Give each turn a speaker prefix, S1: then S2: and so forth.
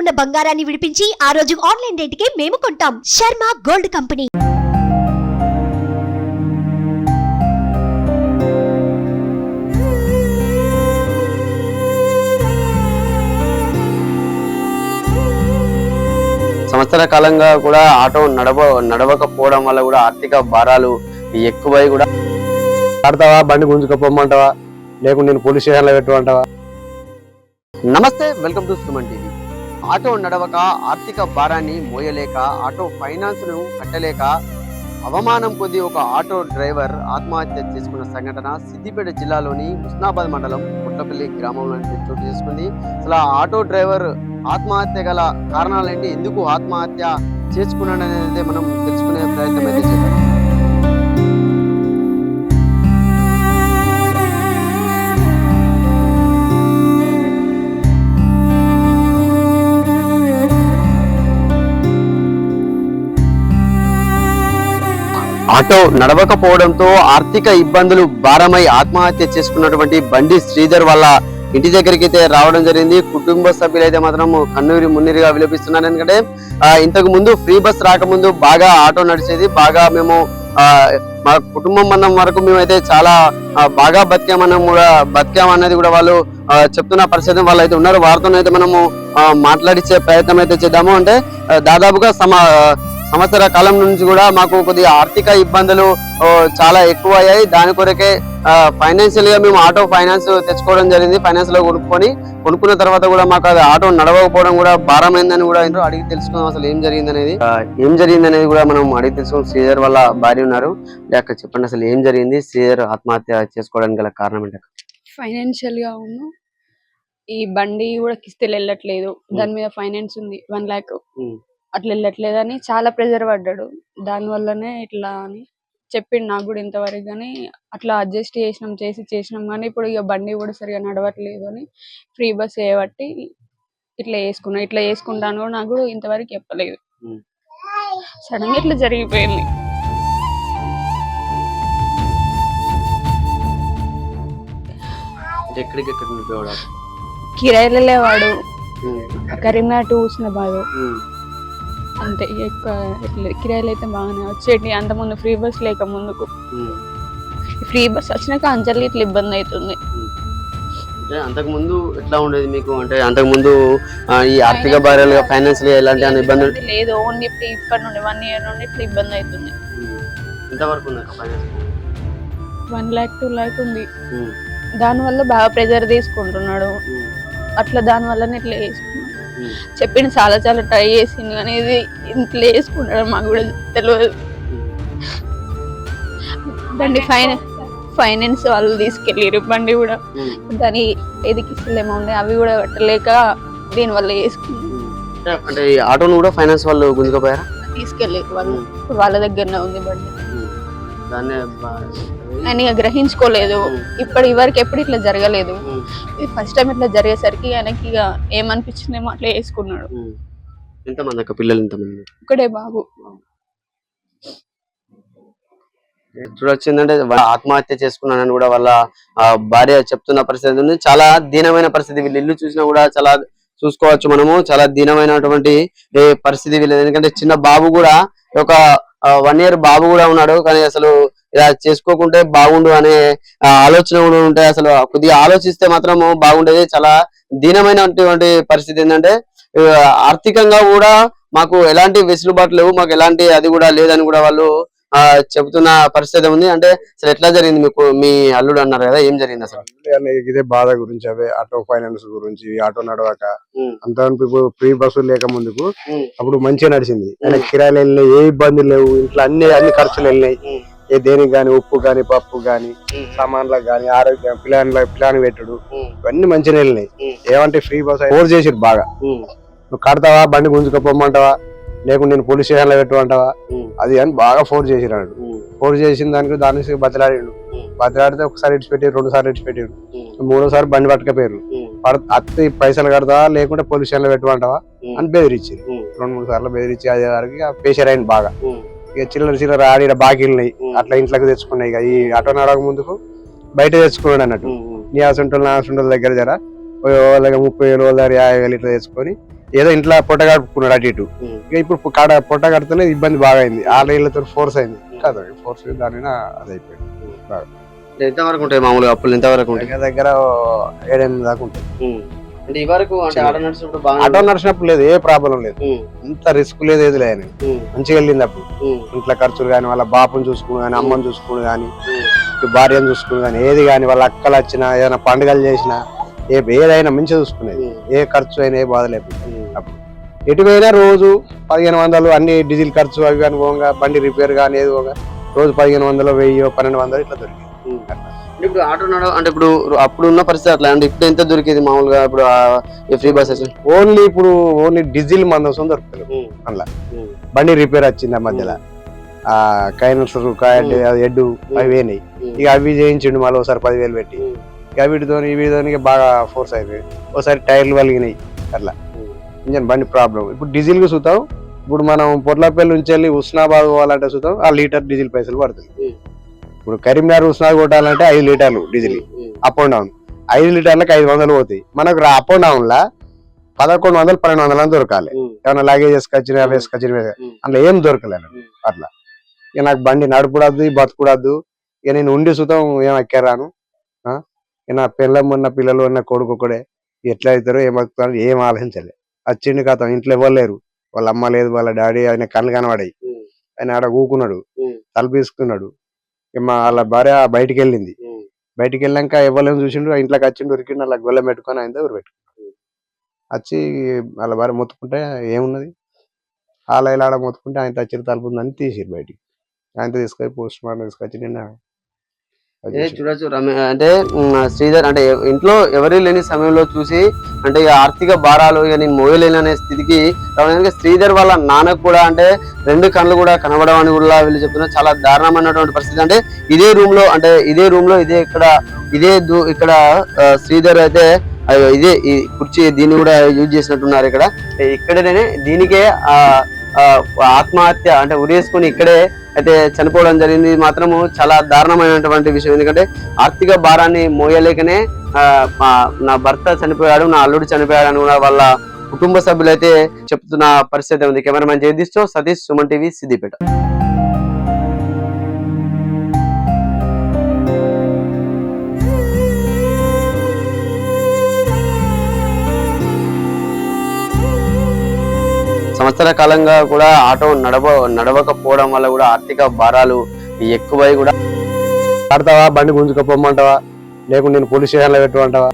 S1: ఉన్న బంగారాన్ని విడిపించి ఆ రోజు ఆన్లైన్ రేటుకే మేము కొంటాం. Sharma gold company.
S2: సంవత్సర కాలంగా కూడా ఆటో నడవకపోవడం వల్ల కూడా ఆర్థిక భారాలు ఎక్కువై కూడా
S3: ఆడతావా, బండి గుంజుకపోమంటావా, లేకుంటే నేను పోలీస్ స్టేషన్లో పెట్టమంటావా?
S2: నమస్తే, welcome to Suman TV. Auto నడవక ఆర్థిక భారాన్ని మోయలేక ఆటో ఫైనాన్స్ ను కట్టలేక అవమానం కొద్ది ఒక ఆటో డ్రైవర్ ఆత్మహత్య చేసుకున్న సంఘటన సిద్దిపేట జిల్లాలోని హుస్నాబాద్ మండలం పుట్లపల్లి గ్రామంలో చోటు చేసుకుంది. అసలు ఆటో డ్రైవర్ ఆత్మహత్య గల కారణాలేంటి, ఎందుకు ఆత్మహత్య చేసుకున్నాడనేది మనం తెలుసుకునే ప్రయత్నం అయితే చేద్దాం. ఆటో నడవకపోవడంతో ఆర్థిక ఇబ్బందులు భారమై ఆత్మహత్య చేసుకున్నటువంటి బండి శ్రీధర్ వల్ల ఇంటి దగ్గరికి అయితే రావడం జరిగింది. కుటుంబ సభ్యులు అయితే మాత్రం కన్నూరి మున్నీరుగా విలపిస్తున్నారు. ఎందుకంటే ఇంతకు ముందు ఫ్రీ బస్ రాకముందు బాగా ఆటో నడిచేది, బాగా మేము మా కుటుంబం అన్నం వరకు మేమైతే చాలా బాగా బతికామన్నది కూడా వాళ్ళు చెప్తున్న పరిస్థితి వాళ్ళు అయితే ఉన్నారు. వారితో అయితే మనము మాట్లాడించే ప్రయత్నం అయితే చేద్దాము. అంటే దాదాపుగా సంవత్సర కాలం నుంచి కూడా మాకు కొద్దిగా ఆర్థిక ఇబ్బందులు చాలా ఎక్కువ అయ్యాయి. దాని కొరకే ఫైనాన్షియల్ గా మేము ఆటో ఫైనాన్స్ తెచ్చుకోవడం జరిగింది. ఫైనాన్స్ లో కొనుక్కున్న తర్వాత కూడా మాకు అది ఆటో నడవకపోవడం కూడా భారమైందని కూడా అడిగి తెలుసుకుందాం. అసలు ఏం జరిగిందనేది కూడా మనం అడిగి తెలుసుకున్నాం. శ్రీధర్ వాళ్ళ భార్య ఉన్నారు. అక్కడ చెప్పండి, అసలు ఏం జరిగింది, శ్రీధర్ ఆత్మహత్య చేసుకోవడానికి గల కారణం ఏంటి?
S4: ఫైనాన్షియల్ గా ఈ బండి కూడా కిస్తీలు వెళ్ళట్లేదు, దాని మీద ఫైనాన్స్ ఉంది 1 lakh, అట్లా వెళ్ళట్లేదని చాలా ప్రెజర్ పడ్డాడు. దాని వల్లనే ఇట్లా అని చెప్పిండు నాకు కూడా ఇంతవరకు. కానీ అట్లా అడ్జస్ట్ చేసినాం కానీ ఇప్పుడు ఇక బండి కూడా సరిగా నడవట్లేదు అని ఫ్రీ బస్ చేయబట్టి ఇట్లా వేసుకుంటాను కూడా నాకు కూడా ఇంతవరకు చెప్పలేదు. సడన్ గా ఇట్లా జరిగిపోయింది. కిరాయిలు వెళ్ళేవాడు, కరీంనగర్ టు హుస్నాబాద్, అంతే. ఎక్కువ కిరాయిలు అయితే బాగానే వచ్చేటి. అంతకుముందు ఫ్రీ బస్ లేక ముందుకు, ఫ్రీ బస్ వచ్చినాక అంచలి ఇట్లా ఇబ్బంది అవుతుంది.
S2: అంటే అంతకు ముందు ఎట్లా ఉండేది మీకు? అంటే అంతకు ముందు ఈ ఆర్థిక భారాలు ఫైనాన్షియల్ ఎలాంటి ఇబ్బంది
S4: లేదు. ఓన్లీ ఇప్పటి నుండి 1 year నుండి ఇట్లా ఇబ్బంది అవుతుంది.
S2: ఎంతవరకు ఉంది?
S4: 1 lakh 2 lakh ఉంది. దాని వల్ల బాగా ప్రెజర్ తీసుకుంటున్నాడు. అట్లా దాని వల్లనే ఇట్లా వేసుకున్నాడు. చెప్పిండు చాలా ట్రై చేసింది కానీ ఇది ఇంట్లో వేసుకుంటాడు మాకు కూడా తెలియదు. బండి ఫైనాన్స్ వాళ్ళు తీసుకెళ్ళారు. బండి కూడా దాని ఎదికిస్తలేమో ఉండే, అవి కూడా కట్టలేక దీనివల్ల వేసుకున్నాడు.
S2: అంటే ఆటోను కూడా ఫైనాన్స్ వాళ్ళు గుంజుకపోయారా?
S4: తీసుకెళ్ళారు వాళ్ళు. వాళ్ళ దగ్గరనే ఉంది బండి. ఆయన గ్రహించుకోలేదు. ఇవరకు ఎప్పుడు ఇట్లా జరగలేదు. ఫస్ట్ టైం ఇట్లా జరిగేసరికి ఆయనకి ఇక ఏమనిపించిందేమో అట్లా వేసుకున్నాడు.
S2: ఎంతమంది అక్క పిల్లలు? ఎంతమంది?
S4: ఒకడే బాబు.
S2: చూడొచ్చిందంటే ఆత్మహత్య చేసుకున్నానని కూడా వాళ్ళ భార్య చెప్తున్న పరిస్థితి ఉంది. చాలా దీనమైన పరిస్థితి. వీళ్ళు ఇల్లు చూసినా కూడా చాలా చూసుకోవచ్చు మనము, చాలా దీనమైనటువంటి పరిస్థితి వీళ్ళది. ఎందుకంటే చిన్న బాబు కూడా, ఒక 1 year బాబు కూడా ఉన్నాడు. కానీ అసలు ఇలా చేసుకోకుంటే బాగుండు అనే ఆలోచన కూడా ఉంటాయి. అసలు కొద్దిగా ఆలోచిస్తే మాత్రము బాగుండేది. చాలా దీనమైనటువంటి పరిస్థితి. ఏంటంటే ఆర్థికంగా కూడా మాకు ఎలాంటి వెసులుబాటు లేవు, మాకు ఎలాంటి అది కూడా లేదని కూడా వాళ్ళు చెబుతున్న పరిస్థితి ఉంది. అంటే అసలు ఎట్లా జరిగింది మీకు? మీ అల్లుడు అన్నారు కదా, ఏం జరిగింది అసలు?
S3: ఇదే బాధ గురించి, అవే ఆటో ఫైనాన్స్ గురించి. ఆటో నడవక అంత ఫ్రీ బస్సులు లేక ముందుకు అప్పుడు మంచిగా నడిచింది. కిరాయిలు వెళ్ళినాయి, ఏ ఇబ్బందులు లేవు. ఇంట్లో అన్ని ఖర్చులు వెళ్ళినాయి. ఏ దేనికి గాని, ఉప్పు గాని, పప్పు గాని, సామాన్లకు గాని, ఆరోగ్యం, ప్లాన్ పెట్టుడు, ఇవన్నీ మంచిగా వెళ్ళినాయి. ఏమంటే ఫ్రీ బస్ ఫోర్స్ చేసిరు బాగా. నువ్వు కడతావా, బండి గుంజుకపోమంటావా, లేకుంటే నేను పోలీస్ స్టేషన్లో పెట్టమంటావా, అది అని బాగా ఫోర్స్ చేసిరాడు. ఫోర్స్ చేసిన దానికి బతిలాడిండు. బతిలాడితే ఒకసారి ఇడిచిపెట్టారు, 2 సార్లు ఇడిచిపెట్టారు, 3వసారి బండి పట్టుకపోయారు. అత్తి పైసలు కడతావా, లేకుంటే పోలీస్ స్టేషన్లో పెట్టమంటావా అని బెదిరించి 2-3 సార్లు బెదిరించి అదే వారికి ప్రెషర్ అయింది బాగా. ఇక చిల్లర ఆడి బాకీలున్నాయి, అట్లా ఇంట్లోకి తెచ్చుకున్నాయి. ఇక ఈ ఆటో నడవక ముందుకు బయట తెచ్చుకున్నాడు అన్నట్టు. నీ ఆసుంటోళ్ళు నా ఆసుంటోళ్ళ దగ్గర జర వాళ్ళకి 30,000 వాళ్ళ 50,000 ఇట్లా తెచ్చుకొని ఏదో ఇంట్లో పొట్ట కడుపుకున్నాడు అటు ఇటు. ఇక ఇప్పుడు పొట్ట కడితేనే ఇబ్బంది బాగా అయింది. 6 ఏళ్లతో ఫోర్స్ అయింది కదా, ఫోర్స్ దాని అది అయిపోయింది.
S2: ఎంతవరకు ఉంటాయి మామూలుగా అప్పులు? ఎంతవరకు ఉంటాయి?
S3: దగ్గర 7-8 దాకా ఉంటాయి.
S2: అంటే ఈ వరకు అంటే ఆటో నడిచినప్పుడు బాగా
S3: ఆటో నడిచినప్పుడు లేదు, ఏ ప్రాబ్లం లేదు, ఇంత రిస్క్ లేదు, ఏది లేదు, మంచిగా వెళ్ళింది. అప్పుడు ఇంట్లో ఖర్చులు కానీ, వాళ్ళ బాపుని చూసుకుని కానీ, అమ్మని చూసుకుని కానీ, భార్యను చూసుకుని కానీ, ఏది కానీ, వాళ్ళ అక్కలు వచ్చినా, ఏదైనా పండుగలు చేసినా, ఏదైనా మంచిగా చూసుకునేది. ఏ ఖర్చు అయినా ఏ బాధ లేదు. అప్పుడు ఎటు పోయినా రోజు 1500 అన్ని డీజిల్ ఖర్చు అవి కానీ పోగా, బండి రిపేర్ కానీ ఏది పోగా రోజు 1500, 1000, 1200 ఇట్లా దొరికింది.
S2: ఇప్పుడు ఆటో అంటే ఇప్పుడు అప్పుడు ఉన్న పరిస్థితి అట్లా అంటే ఇప్పుడు ఎంత దొరికేది మామూలుగా? ఇప్పుడు ఫ్రీ బస్సెస్
S3: ఓన్లీ డీజిల్ మందోసం దొరుకుతుంది. అందులో బండి రిపేర్ వచ్చింది ఆ మధ్యలో, ఆ కైనల్సర్ ఎడ్డు అవి వేయినాయి. ఇక అవి చేయించిండు మళ్ళీ ఒకసారి 10,000 పెట్టి. ఇక వీటితో బాగా ఫోర్స్ అయిపోయింది. ఒకసారి టైర్లు వలిగినాయి. అట్లా ఇంజన్ బండి ప్రాబ్లం. ఇప్పుడు డీజిల్ కు చూద్దాం. ఇప్పుడు మనం పొట్లపల్లి నుంచి వెళ్ళి హుస్నాబాద్ పోవాలంటే చూద్దాం, ఆ లీటర్ డీజిల్ పైసలు పడుతుంది. ఇప్పుడు కరీంనగర్ హుస్నాబాద్ కొట్టాలంటే 5 లీటర్లు డీజిల్ అప్ అండ్ డౌన్. 5 లీటర్లకు 500 పోతాయి. మనకు అప్ అండ్ డౌన్ లా 1100, 1200 దొరకాలి. ఏమైనా లగేజ్ వేసుకొచ్చిన అందులో ఏం దొరకలేదు. అట్లా ఇక నాకు బండి నడుపుడద్దు, బతుకుడద్దు. ఇక నేను ఉండి సుతం ఏం ఎక్కరాను. ఇక నా పిల్ల పిల్లలు ఉన్న కొడుకు ఒకడే, ఎట్లా అవుతారో ఏం బతుకుతారో ఏం ఆలోచించలే. వచ్చిండి కథ, ఇంట్లో ఇవ్వలేరు, వాళ్ళ అమ్మ లేదు, వాళ్ళ డాడీ ఆయన కళ్ళు కనబడాయి. ఆయన ఆడ కూకున్నాడు, తలపీసుకున్నాడు. వాళ్ళ భార్య బయటికి వెళ్ళింది. బయటికి వెళ్ళాక ఇవ్వలేని చూసిండు, ఇంట్లోకి వచ్చిండు, ఉరికిండు, వాళ్ళ గొల్లెం పెట్టుకొని ఆయన ఊరు పెట్టుకున్నాడు. వచ్చి వాళ్ళ భార్య మొత్తుకుంటే ఏమున్నది, ఇలా ఆడ మొత్తుకుంటే ఆయన తెచ్చిన తలుపు ఉందని తీసిరు బయటికి. ఆయనతో తీసుకొని పోస్ట్ మార్టం తీసుకొచ్చి నిన్న
S2: చూడొచ్చు. అంటే శ్రీధర్ అంటే ఇంట్లో ఎవరు లేని సమయంలో చూసి అంటే ఆర్థిక భారాలు ఇక నేను మోయలేననే స్థితికి రావడానికి శ్రీధర్ వాళ్ళ నాన్నకు కూడా అంటే 2 కళ్ళు కూడా కనబడడం అని కూడా వీళ్ళు చెప్తున్నారు. చాలా దారుణమైనటువంటి పరిస్థితి. అంటే ఇదే రూమ్ లో ఇక్కడ శ్రీధర్ అయితే ఇదే ఈ కుర్చీ దీన్ని కూడా యూజ్ చేసినట్టున్నారు. ఇక్కడనే దీనికే ఆత్మహత్య అంటే ఉరేసుకుని ఇక్కడే అయితే చనిపోవడం జరిగింది. మాత్రము చాలా దారుణమైనటువంటి విషయం. ఎందుకంటే ఆర్థిక భారాన్ని మోయలేకనే నా భర్త చనిపోయాడు, నా అల్లుడు చనిపోయాడు అని కూడా వాళ్ళ కుటుంబ సభ్యులు అయితే చెప్తున్న పరిస్థితి ఉంది. కెమెరామెన్ జయదీష్ తో సతీష్, సుమన్ టీవీ, సిద్దిపేట. సంవత్సర కాలంగా కూడా ఆటో నడవకపోవడం వల్ల కూడా ఆర్థిక భారాలు ఎక్కువై కూడా
S3: ఆడతావా, బండి గుంజుకపోమంటావా, లేకుంటే నేను పోలీస్ స్టేషన్లో పెట్టమంటావా?